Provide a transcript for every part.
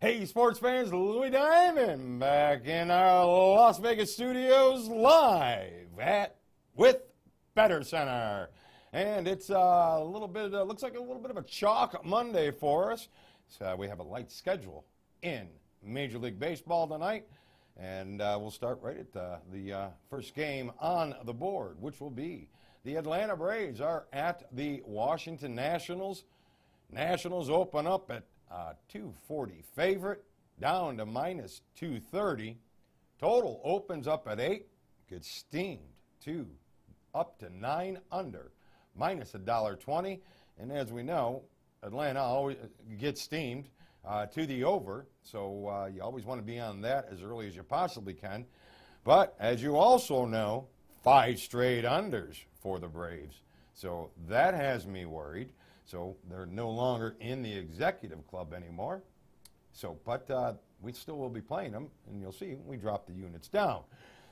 Hey, sports fans, Louis Diamond back in our Las Vegas studios live with BettorCenter. And it's a little bit, looks like a little bit of a chalk Monday for us. So we have a light schedule in Major League Baseball tonight. And we'll start right at the first game on the board, which will be the Atlanta Braves are at the Washington Nationals. Nationals open up at 240 favorite, down to minus 230. Total opens up at 8, gets steamed to up to 9 under, minus $1.20. And as we know, Atlanta always gets steamed to the over, so you always want to be on that as early as you possibly can. But as you also know, 5 straight unders for the Braves. So that has me worried. So they're no longer in the executive club anymore. So, but we still will be playing them, and you'll see we drop the units down.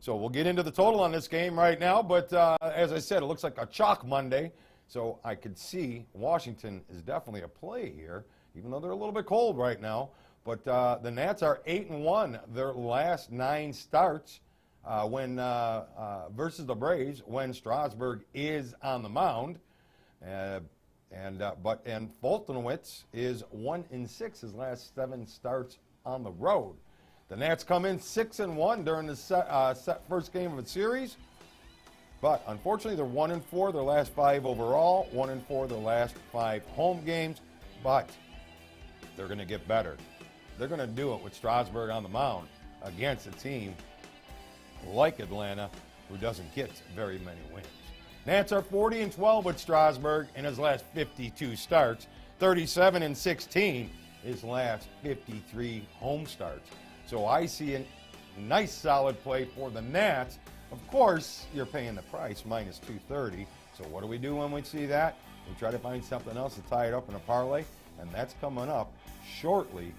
So we'll get into the total on this game right now. But as I said, it looks like a chalk Monday. So I could see Washington is definitely a play here, even though they're a little bit cold right now. But the Nats are 8-1 their last 9 starts versus the Braves when Strasburg is on the mound. And Foltynewicz is 1-6 his last 7 starts on the road. The Nats come in 6-1 during the first game of the series, but unfortunately they're 1-4 their last 5 overall, 1-4 their last 5 home games. But they're going to get better. They're going to do it with Strasburg on the mound against a team like Atlanta, who doesn't get very many wins. Nats are 40-12 with Strasburg in his last 52 starts, 37-16 his last 53 home starts. So I see a nice solid play for the Nats. Of course, you're paying the price, minus 230. So what do we do when we see that? We try to find something else to tie it up in a parlay, and that's coming up shortly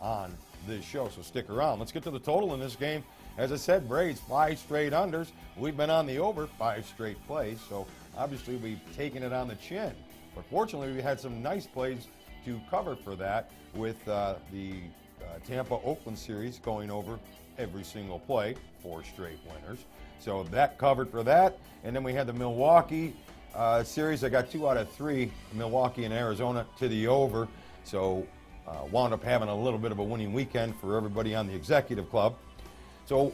on this show. So stick around. Let's get to the total in this game. As I said, Braves 5 straight unders. We've been on the over 5 straight plays, so obviously we've taken it on the chin. But fortunately, we had some nice plays to cover for that with the Tampa-Oakland series going over every single play, 4 straight winners. So that covered for that. And then we had the Milwaukee series. I got 2 out of 3, Milwaukee and Arizona, to the over. So wound up having a little bit of a winning weekend for everybody on the executive club. So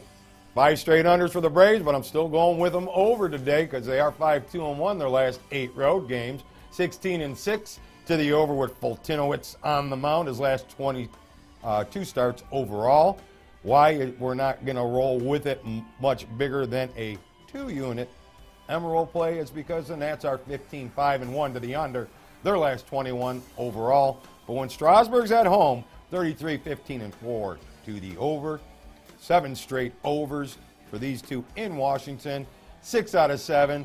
5 straight unders for the Braves, but I'm still going with them over today because they are 5-2-1 their last 8 road games. 16-6 to the over with Foltynewicz on the mound his last 22 starts overall. Why we're not going to roll with it much bigger than a 2-unit Emerald play is because the Nats are 15-5-1 to the under their last 21 overall. But when Strasburg's at home, 33-15-4 to the over. 7 straight overs for these two in Washington. 6 out of 7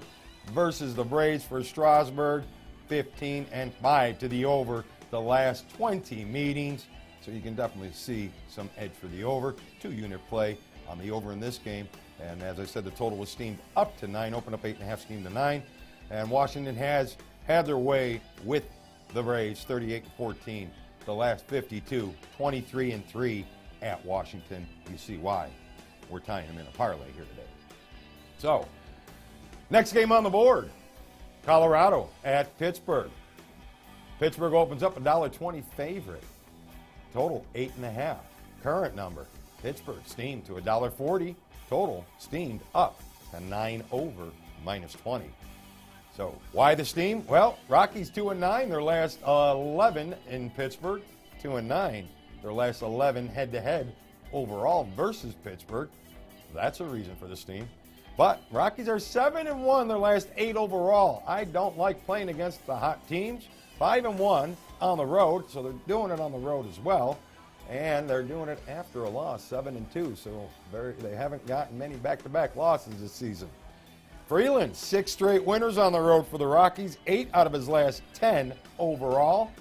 versus the Braves for Strasburg. 15-5 to the over the last 20 meetings. So you can definitely see some edge for the over. 2-unit play on the over in this game. And as I said, the total was steamed up to 9. Opened up 8.5, steamed to 9. And Washington has had their way with the Braves, 38-14. The last 52, 23-3. At Washington. You see why we're tying them in a parlay here today. So, next game on the board, Colorado at Pittsburgh. Pittsburgh opens up $1.20 favorite. Total 8.5. Current number, Pittsburgh steamed to $1.40. Total steamed up to 9 over, minus 20. So, why the steam? Well, Rockies 2-9, their last 11 in Pittsburgh, 2-9. Their last 11 head-to-head overall versus Pittsburgh. That's a reason for the steam. But Rockies are 7-1 their last 8 overall. I don't like playing against the hot teams. 5-1 on the road, so they're doing it on the road as well. And they're doing it after a loss, 7-2. So they haven't gotten many back-to-back losses this season. Freeland, 6 straight winners on the road for the Rockies. 8 out of his last 10 overall.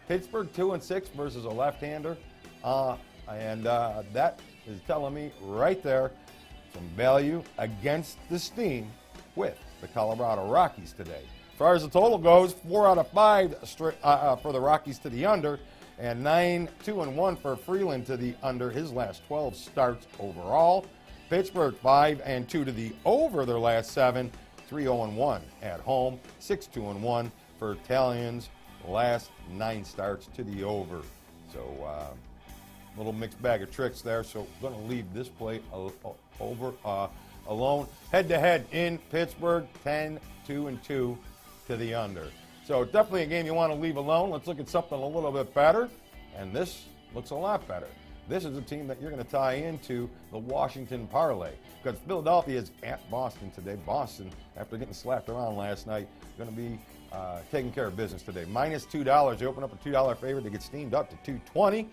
Pittsburgh 2-6 versus a left-hander. That is telling me right there some value against the steam with the Colorado Rockies today. As far as the total goes, 4 out of 5 for the Rockies to the under, And 9-2-1 for Freeland to the under his last 12 starts overall. Pittsburgh 5-2 to the over their last 7. 3-0-1 at home. 6-2-1 for Italians last 9 starts to the over. So little mixed bag of tricks there. So going to leave this play over alone. Head-to-head in Pittsburgh, 10-2-2 to the under. So definitely a game you want to leave alone. Let's look at something a little bit better. And this looks a lot better. This is a team that you're going to tie into the Washington parlay, because Philadelphia is at Boston today. Boston, after getting slapped around last night, going to be taking care of business today. -$2. They open up a $2 favorite. They get steamed up to $2.20.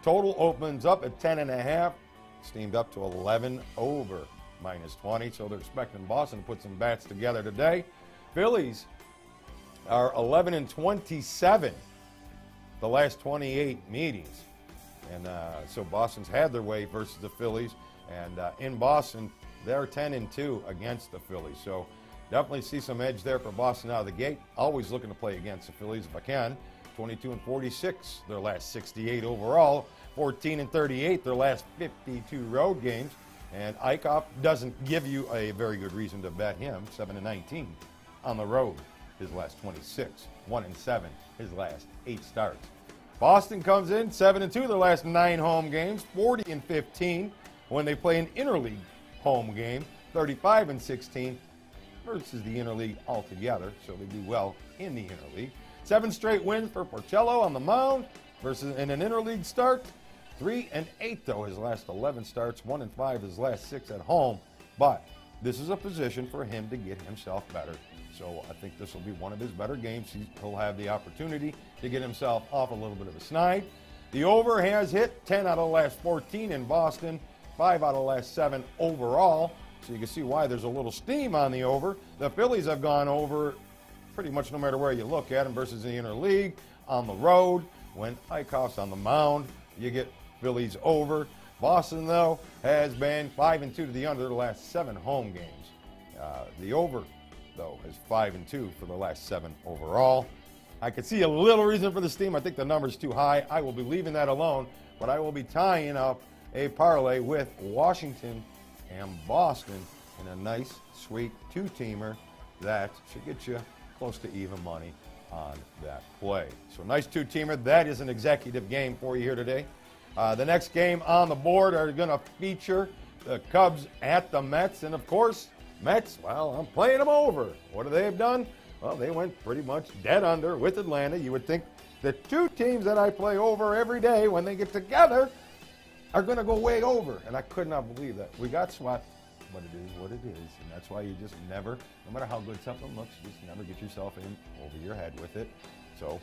Total opens up at 10.5. Steamed up to 11 over -20. So they're expecting Boston to put some bats together today. Phillies are 11-27 the last 28 meetings. And so Boston's had their way versus the Phillies. And in Boston, they're 10-2 against the Phillies. So definitely see some edge there for Boston out of the gate. Always looking to play against the Phillies if I can. 22-46 their last 68 overall. 14-38 their last 52 road games. And Eichhoff doesn't give you a very good reason to bet him. 7-19 on the road his last 26. 1-7 his last 8 starts. Boston comes in 7-2 their last 9 home games, 40-15 when they play an interleague home game, 35-16 versus the interleague altogether, so they do well in the interleague. 7 straight wins for Porcello on the mound versus in an interleague start. 3-8 though his last 11 starts, 1-5 his last 6 at home, but this is a position for him to get himself better. So I think this will be one of his better games. He'll have the opportunity to get himself off a little bit of a snide. The over has hit 10 out of the last 14 in Boston, 5 out of the last 7 overall. So you can see why there's a little steam on the over. The Phillies have gone over pretty much no matter where you look at them versus the interleague. On the road, when Eichhoff's on the mound, you get Phillies over. Boston, though, has been 5-2 to the under the last 7 home games. The over, though, is 5-2 for the last 7 overall. I could see a little reason for the steam. I think the number's too high. I will be leaving that alone, but I will be tying up a parlay with Washington and Boston in a nice, sweet 2-teamer that should get you close to even money on that play. So nice 2-teamer. That is an executive game for you here today. The next game on the board are going to feature the Cubs at the Mets. And, of course, Mets, well, I'm playing them over. What have they done? Well, they went pretty much dead under with Atlanta. You would think the 2 teams that I play over every day when they get together are going to go way over. And I could not believe that. We got swept, but it is what it is. And that's why you just never, no matter how good something looks, you just never get yourself in over your head with it. So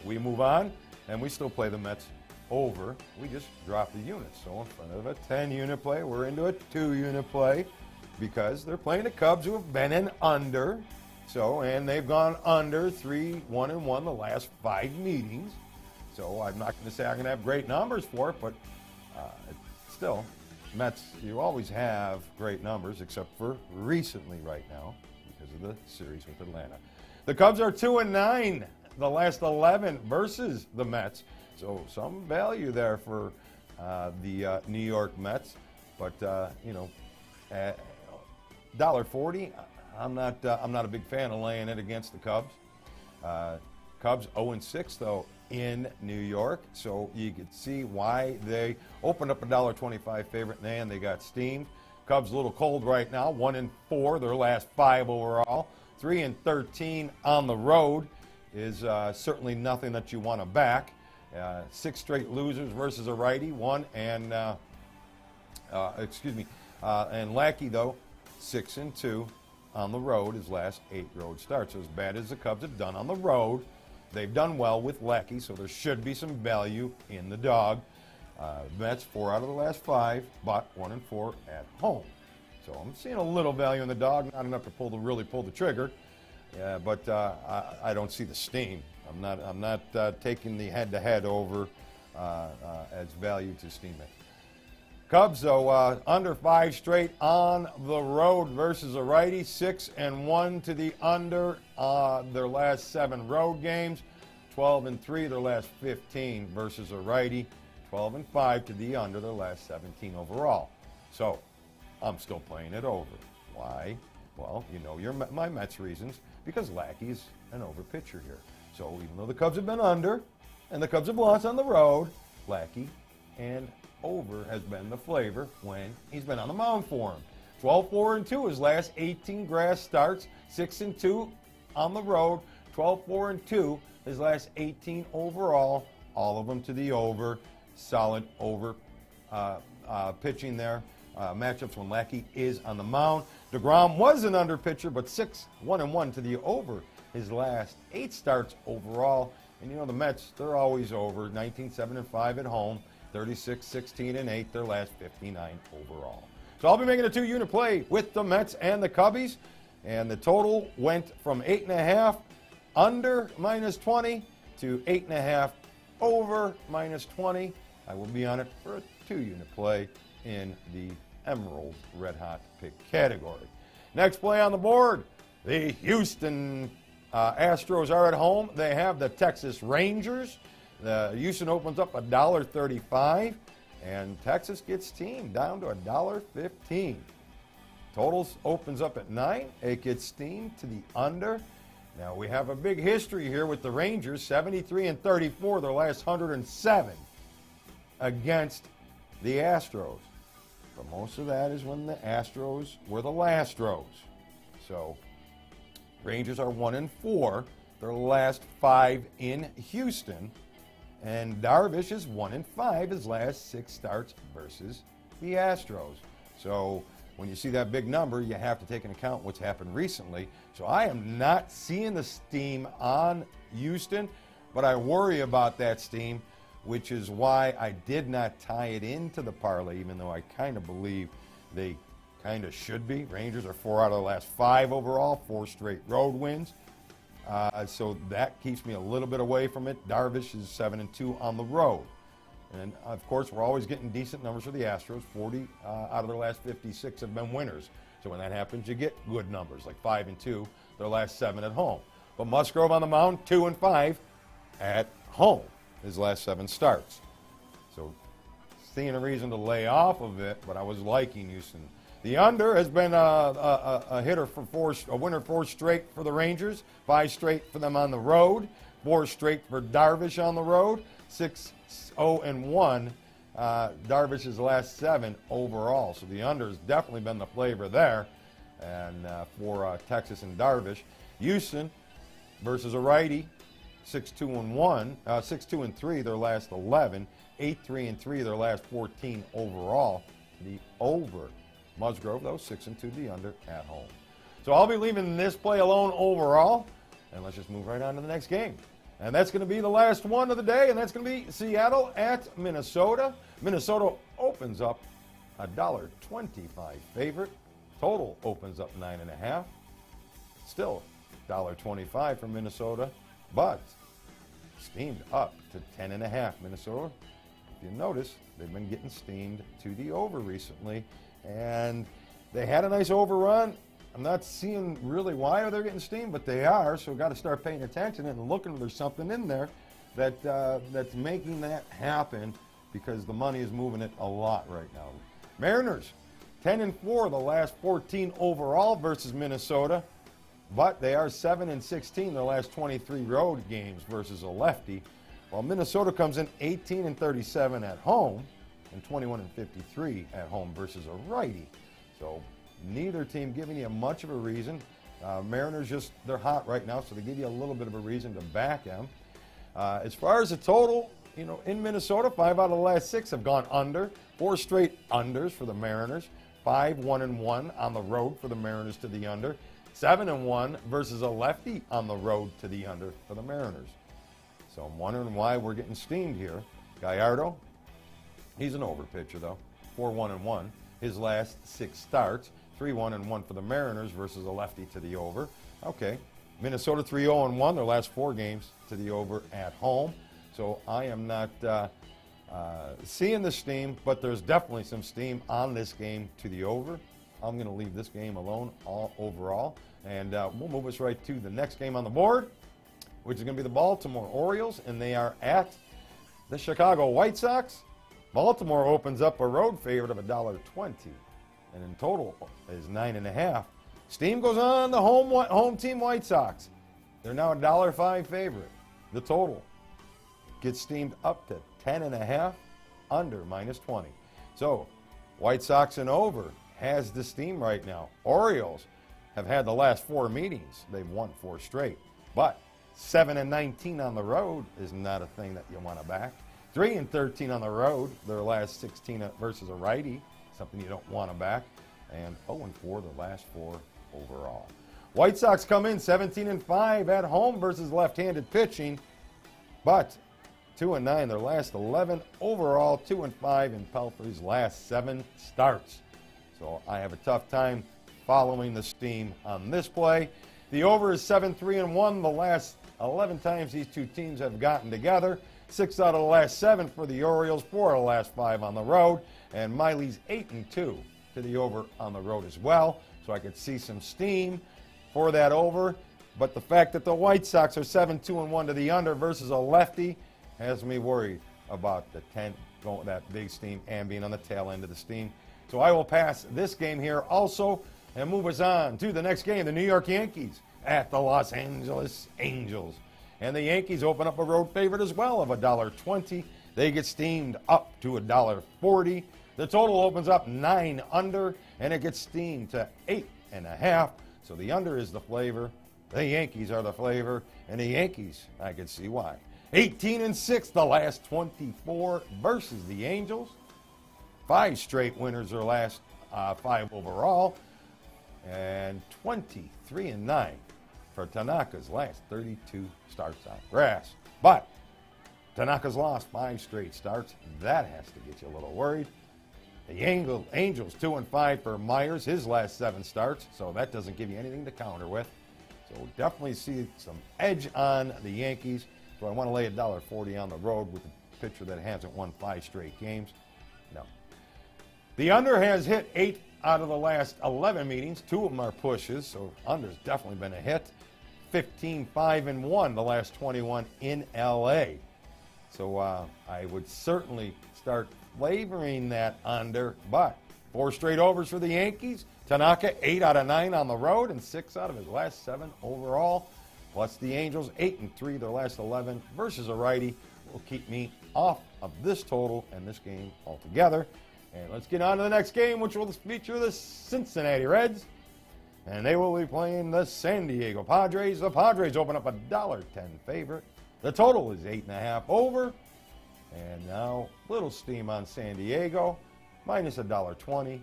we move on, and we still play the Mets over. We just drop the units. So in front of a 10-unit play, we're into a 2-unit play because they're playing the Cubs, who have been an under. So, and they've gone under 3-1-1 the last 5 meetings. So I'm not going to say I'm going to have great numbers for it, but still, Mets, you always have great numbers, except for recently right now because of the series with Atlanta. The Cubs are 2-9 the last 11 versus the Mets. So some value there for the New York Mets, but at $1.40, I'm not a big fan of laying it against the Cubs. Cubs 0-6 though in New York, so you could see why they opened up a $1.25 favorite and they got steamed. Cubs a little cold right now, 1-4 their last 5 overall, 3-13 on the road is certainly nothing that you want to back. 6 straight losers versus a righty, and Lackey though 6-2 on the road his last 8 road starts. So as bad as the Cubs have done on the road, they've done well with Lackey, so there should be some value in the dog. Mets 4 out of the last 5, but 1-4 at home. So I'm seeing a little value in the dog, not enough to really pull the trigger. But I don't see the steam. I'm not taking the head-to-head over as value to steam it. Cubs, though, under 5 straight on the road versus a righty, 6-1 to the under their last 7 road games, 12-3 their last 15 versus a righty. 12-5 to the under their last 17 overall. So I'm still playing it over. Why? Well, you know my Mets reasons. Because Lackey's an over pitcher here. So even though the Cubs have been under and the Cubs have lost on the road, Lackey and over has been the flavor when he's been on the mound for him. 12-4-2 his last 18 grass starts, 6-2 on the road, 12-4-2 his last 18 overall, all of them to the over. Solid over pitching there. Matchups when Lackey is on the mound. DeGrom was an under pitcher, but 6-1-1 to the over his last 8 starts overall. And you know the Mets, they're always over. 19-7-5 at home, 36-16-8 their last 59 overall. So I'll be making a 2-unit play with the Mets and the Cubbies. And the total went from 8.5 under -20 to 8.5 over -20. I will be on it for a 2-unit play in the Emerald Red Hot pick category. Next play on the board, the Houston Astros are at home. They have the Texas Rangers. The Houston opens up $1.35, and Texas gets steamed down to $1.15. Totals opens up at 9. It gets steamed to the under. Now we have a big history here with the Rangers, 73-34, their last 107 against the Astros. But most of that is when the Astros were the Lastros. So Rangers are 1-4, their last 5 in Houston. And Darvish is 1-5, his last 6 starts versus the Astros. So when you see that big number, you have to take into account what's happened recently. So I am not seeing the steam on Houston, but I worry about that steam, which is why I did not tie it into the parlay, even though I kind of believe they kind of should be. Rangers are 4 out of the last 5 overall, 4 straight road wins. So that keeps me a little bit away from it. Darvish is 7-2 on the road. And, of course, we're always getting decent numbers for the Astros. 40 out of their last 56 have been winners. So when that happens, you get good numbers, like 5-2, their last 7 at home. But Musgrove on the mound, 2-5 at home, his last 7 starts. So seeing a reason to lay off of it, but I was liking Houston. The under has been a hitter for a winner 4 straight for the Rangers, 5 straight for them on the road, 4 straight for Darvish on the road, 6-0-1. Darvish's last 7 overall. So the under has definitely been the flavor there, and for Texas and Darvish. Houston versus a righty, 6-2-3 their last 11, 8-3-3 their last 14 overall. The over. Musgrove, though, 6-2 the under at home. So I'll be leaving this play alone overall, and let's just move right on to the next game. And that's going to be the last one of the day, and that's going to be Seattle at Minnesota. Minnesota opens up $1.25 favorite. Total opens up 9.5. Still $1.25 for Minnesota, but steamed up to 10.5 Minnesota. If you notice, they've been getting steamed to the over recently, and they had a nice overrun. I'm not seeing really why they're getting steamed, but they are, so we've got to start paying attention and looking if there's something in there that's making that happen, because the money is moving it a lot right now. Mariners, 10-4 the last 14 overall versus Minnesota, but they are 7-16 their last 23 road games versus a lefty, while Minnesota comes in 18-37 at home and 21-53 at home versus a righty. So neither team giving you much of a reason. Mariners they're hot right now, so they give you a little bit of a reason to back them. As far as the total, in Minnesota, 5 out of the last 6 have gone under. 4 straight unders for the Mariners. 5-1-1 on the road for the Mariners to the under. 7-1 versus a lefty on the road to the under for the Mariners. So I'm wondering why we're getting steamed here. Gallardo, he's an over pitcher, though. 4-1-1. His last 6 starts, 3-1-1 for the Mariners versus a lefty to the over. Okay, Minnesota 3-0-1, their last 4 games to the over at home. So I am not seeing the steam, but there's definitely some steam on this game to the over. I'm going to leave this game alone overall, and we'll move us right to the next game on the board, which is going to be the Baltimore Orioles, and they are at the Chicago White Sox. Baltimore opens up a road favorite of $1.20, and in total is 9.5. Steam goes on the home team White Sox. They're now a $1.05 favorite. The total gets steamed up to 10.5, under -20. So White Sox and over has the steam right now. Orioles have had the last 4 meetings. They've won 4 straight. But 7-19 on the road is not a thing that you want to back. 3-13 on the road, their last 16 versus a righty, something you don't want to back. And 0-4 the last 4 overall. White Sox come in 17-5 at home versus left-handed pitching, but 2-9 their last 11 overall, 2-5 in Pelfrey's last 7 starts. So I have a tough time following the steam on this play. The over is 7-3-1 the last 11 times these two teams have gotten together. 6 out of the last 7 for the Orioles, 4 of the last 5 on the road, and Miley's 8-2 to the over on the road as well. So I could see some steam for that over. But the fact that the White Sox are 7-2-1 to the under versus a lefty has me worried about the 10 going that big steam and being on the tail end of the steam. So I will pass this game here also and move us on to the next game, the New York Yankees at the Los Angeles Angels. And the Yankees open up a road favorite as well of $1.20. They get steamed up to $1.40. The total opens up 9 under, and it gets steamed to 8.5. So the under is the flavor. The Yankees are the flavor, and the Yankees, I can see why. 18-6 the last 24 versus the Angels. 5 straight winners their last 5 overall, and 23-9 for Tanaka's last 32 starts on grass. But Tanaka's lost 5 straight starts. That has to get you a little worried. The Angels 2-5 for Myers, his last 7 starts, so that doesn't give you anything to counter with. So definitely see some edge on the Yankees. So I want to lay $1.40 on the road with a pitcher that hasn't won 5 straight games. No. The under has hit 8 out of the last 11 meetings. 2 of them are pushes, so under's definitely been a hit. 15-5-1 the last 21 in L.A. So I would certainly start flavoring that under, but 4 straight overs for the Yankees. Tanaka 8 out of 9 on the road and 6 out of his last 7 overall. Plus the Angels 8-3 their last 11 versus a righty will keep me off of this total and this game altogether. And let's get on to the next game, which will feature the Cincinnati Reds. And they will be playing the San Diego Padres. The Padres open up a $1.10 favorite. The total is 8.5 over. And now little steam on San Diego, minus $1.20. And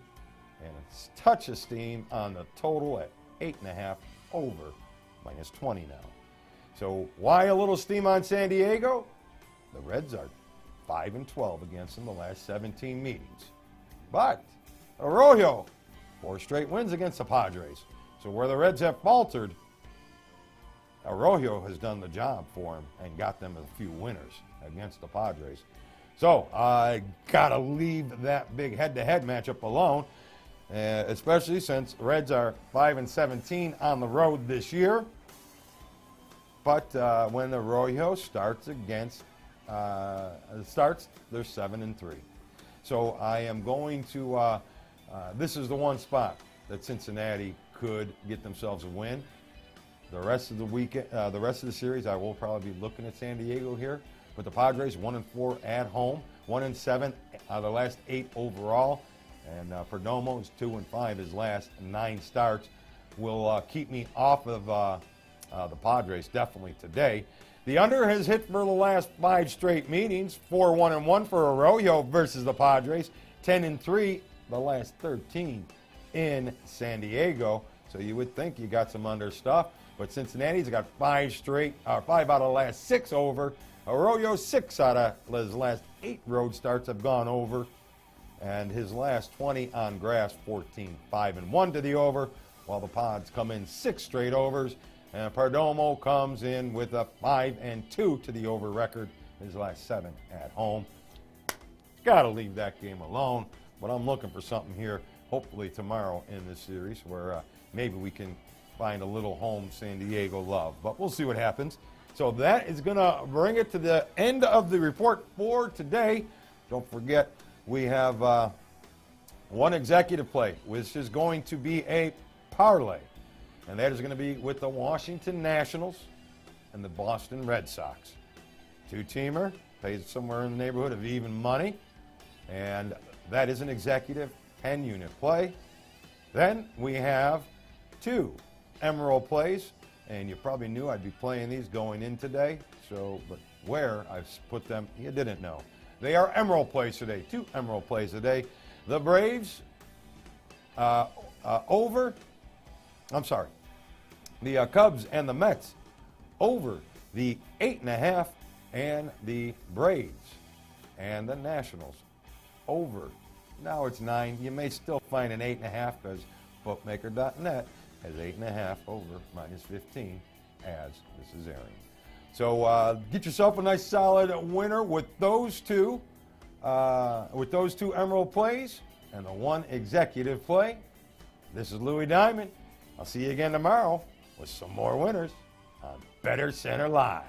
a touch of steam on the total at 8.5 over, minus 20 now. So why a little steam on San Diego? The Reds are 5-12 against them the last 17 meetings. But Arroyo, 4 straight wins against the Padres. So where the Reds have faltered, Arroyo has done the job for him and got them a few winners against the Padres. So I got to leave that big head-to-head matchup alone, especially since Reds are 5-17 on the road this year. But when Arroyo starts they're 7-3. So I am going to, this is the one spot that Cincinnati could get themselves a win. The rest of the weekend, the rest of the series, I will probably be looking at San Diego here. But the Padres 1-4 at home, 1-7 out of the last 8 overall, and Perdomo is 2-5 his last 9 starts. Will keep me off of the Padres definitely today. The under has hit for the last 5 straight meetings, 4-1-1 for Arroyo versus the Padres, 10-3 the last 13 in San Diego. So you would think you got some under stuff, but Cincinnati's got 5 out of the last 6 over. Arroyo 6 out of his last 8 road starts have gone over, and his last 20 on grass, 14-5-1 to the over, while the Pods come in 6 straight overs, and Perdomo comes in with a 5-2 to the over record, his last 7 at home. Got to leave that game alone, but I'm looking for something here, hopefully tomorrow in this series, where maybe we can find a little home San Diego love, but we'll see what happens. So that is going to bring it to the end of the report for today. Don't forget, we have one executive play, which is going to be a parlay. And that is going to be with the Washington Nationals and the Boston Red Sox. Two-teamer, pays somewhere in the neighborhood of even money. And that is an executive 10-unit play. Then we have two Emerald plays. And you probably knew I'd be playing these going in today. But where I've put them, you didn't know. They are Emerald plays today. Two Emerald plays today. The Braves the Cubs and the Mets over the 8.5, and the Braves and the Nationals over. Now it's 9. You may still find an 8.5 because bookmaker.net has 8.5 over -15 as this is airing. So get yourself a nice solid winner with those two Emerald plays and the one executive play. This is Louis Diamond. I'll see you again tomorrow with some more winners on BettorCenter Live.